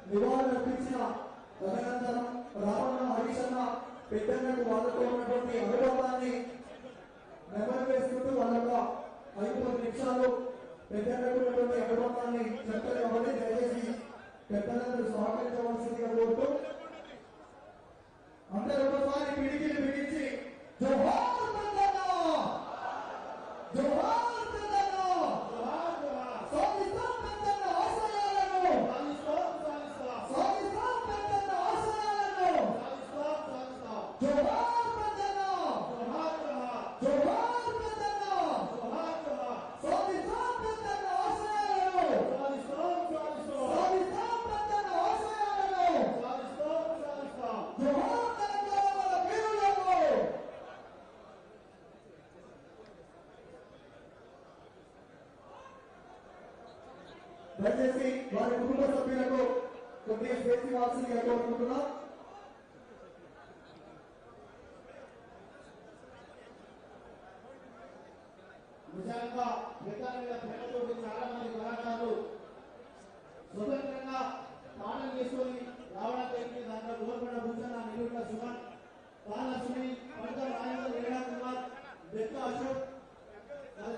నివాళులర్పించిన తదనంతరం రావణ హరీశన్న పెద్దన్నకు వాళ్ళతో ఉన్నటువంటి అనుభవాన్ని నెమరు వేసుకుంటూ వాళ్ళ 5 నిమిషాలు పెద్దన్నకు ఉన్నటువంటి అనుభవాన్ని చెప్తారు కాబట్టి దయచేసి పెద్దలందరూ సహకరించవలసిందిగా కోరుతూ అందరూ ఒకసారి పిడికిలు బిగించి జోహార్ పెద్దన్న జోహార్ దయచేసి వారి కుటుంబ సభ్యులకు కొద్దిగా స్పేస్ ఇవ్వాల్సిందిగా కోరుకుంటున్నాం. నిజంగా ప్రేమతో చాలా మంది కళాకారులు స్వతంత్రంగా పాటలు చేసుకొని రావడం జరిగింది. దాంట్లో గోల్కొండ భూషణ, నిలువుల సుమన్, పాల సునీల్, పంట రాజేంద్ర, వేణా కుమార్, బెక్క అశోక్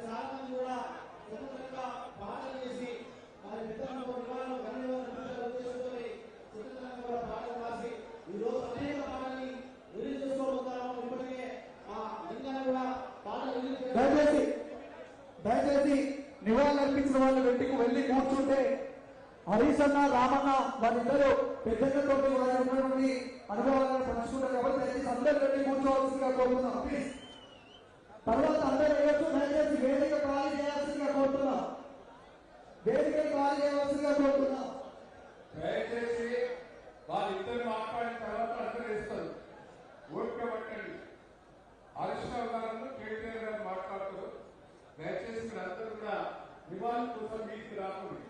చాలా మంది కూడా స్వతంత్రంగా పాటలు చేసి వారి పెద్దలకు నివారణ ఉద్దేశంతో స్వతంత్రంగా కూడా పాటలు రాసి ఈరోజు అనేక పాటల్ని రిలీజ్ చేసుకోబోతున్నాము. ఇప్పటికే నిన్న కూడా పాటలు రిలీజ్ దయచేసి నివాళులర్పించిన వాళ్ళు వెంటికి వెళ్ళి కూర్చుంటే హరీశన్న రామన్న వాళ్ళిద్దరూ పెద్దలతో ఉన్నటువంటి అనుభవాలను పంచుకుంటారు కాబట్టి దయచేసి అందరూ వెళ్ళి కూర్చోవలసిందిగా కోరుతున్నాం. ప్లీజ్ తర్వాత అందరూ వేయచ్చు. దయచేసి వేదిక ఖాళీ చేయాల్సిందిగా కోరుతున్నాం. వేదిక ఖాళీ చేయవలసిందిగా కోరుతున్నాం. దయచేసి వాళ్ళిద్దరు మాట్లాడిన తర్వాత అందరూ వేస్తారు. ఓపిక పట్టండి. హరీశ్రావు గారు కేటీఆర్ గారు మాట్లాడుతారు. దయచేసి మీరు అందరూ కూడా నివాళుల కోసం మీకు రాకుండా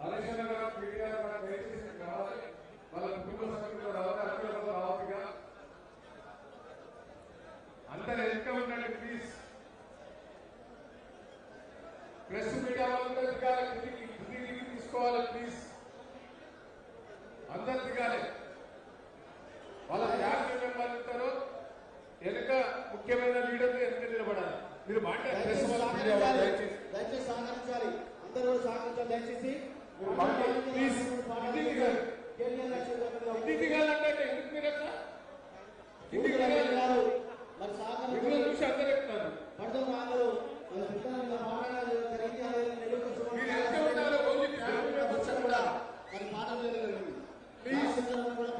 హరీశ్రావు గారు కేటీఆర్ గారు దయచేసి కావాలి. వాళ్ళ కుటుంబ సభ్యులు రావాలి, అక్కడ రావాలిగా అందరు వెనక ఉండండి ప్లీజ్. ప్రెస్ మీడియా వాళ్ళందరూ దిగాలి, కిందికి తీసుకోవాలి ప్లీజ్. అందరు దిగాలి. వాళ్ళ యాభై మెంబర్లు ఉంటారు వెనుక ముఖ్యమైన లీడర్లు వెనుక నిలబడాలి. మీరు దయచేసి సహకరించాలి. అందరూ సహకరించాలి. దయచేసి ప్లీజ్ ఇంటికి దిగాలి. ఇంటికి దిగాలంటే ఎందుకు మీరు ఎట్లా ఇంటికి దిగాలి? మరి సహకరించాలి. చూసి అందరూ ఎక్కుతారు. పడతాం వాళ్ళు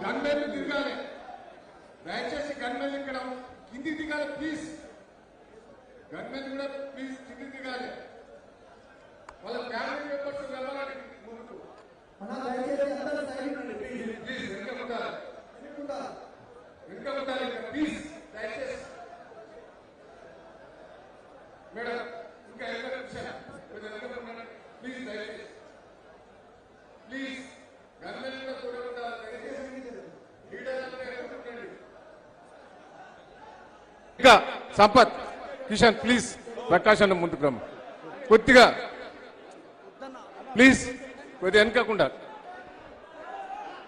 గన్మెన్ తిరగాలి. దయచేసి గన్మెన్ ఇక్కడ కింది దిగాలి ప్లీజ్. గన్మెన్ కూడా ప్లీజ్ కింది దిగాలి. వాళ్ళ ఫ్యామిలీ మెంబర్స్ వెళ్ళాలి ముందుకు. ప్లీజ్ వెనుక ఉండాలి. వెనుక ఉండాలి ప్లీజ్. దయచేసి మేడం ఇంకా ఎంత నిమిషాలు ప్లీజ్. దయచేసి ప్లీజ్ గన్మెన్ కూడా ఉండాలి. ఇంకా సంపత్ కిషన్ ప్లీజ్ ప్రకాష్ అన్న ముందుకు రమ్మ. కొద్దిగా ప్లీజ్ కొద్దిగా వెనకకుండా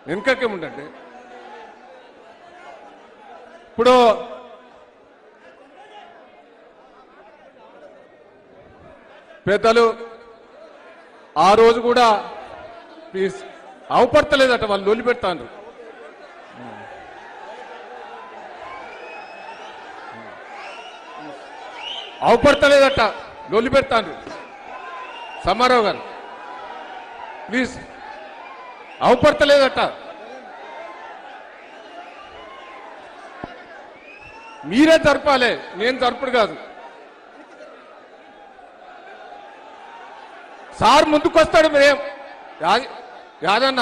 వెనకకే ఉండండి. ఇప్పుడు పెద్దలు ఆ రోజు కూడా ప్లీజ్ అవపడతలేదట, వాళ్ళు లొల్లి పెడతాను. అవపడతలేదట, లొల్లి పెడతాను. సమారావు గారు ప్లీజ్ అవపడతలేదట. మీరే జరపాలి, నేను జరుపుడు కాదు. సార్ ముందుకొస్తాడు. మీరేం యాదన్న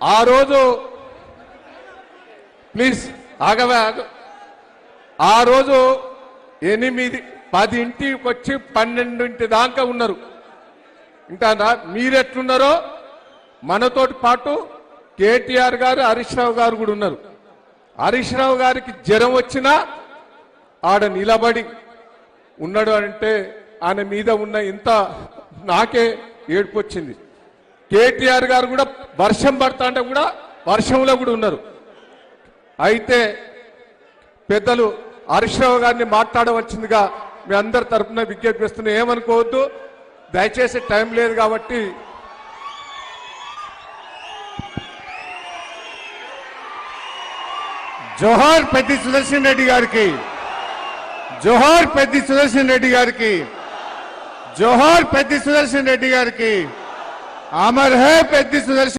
ఆ రోజు ప్లీజ్ ఆగవే ఆగ. ఆ రోజు 8 10ంటికి వచ్చి 12ంటి దాకా ఉన్నారు. ఇంకా మీరెట్లున్నారో మనతోటి పాటు కేటీఆర్ గారు, హరీష్ రావు గారు కూడా ఉన్నారు. హరీష్ రావు గారికి జ్వరం వచ్చినా ఆడ నిలబడి ఉన్నాడు అంటే ఆయన మీద ఉన్న ఇంత నాకే ఏడుపు వచ్చింది. కేటీఆర్ గారు కూడా వర్షం పడతా అంటే కూడా వర్షంలో కూడా ఉన్నారు. అయితే పెద్దలు హరీష్ రావు గారిని మాట్లాడవలసిందిగా మీ అందరి తరఫున విజ్ఞప్తి చేస్తున్నా. ఏమనుకోవద్దు, దయచేసి టైం లేదు కాబట్టి. జోహార్ పెద్ది సుదర్శన్ రెడ్డి గారికి, జోహార్ పెద్ది సుదర్శన్ రెడ్డి గారికి, జోహార్ పెద్ది సుదర్శన్ రెడ్డి గారికి. అమర్ హై పెద్ది సుదర్శన్.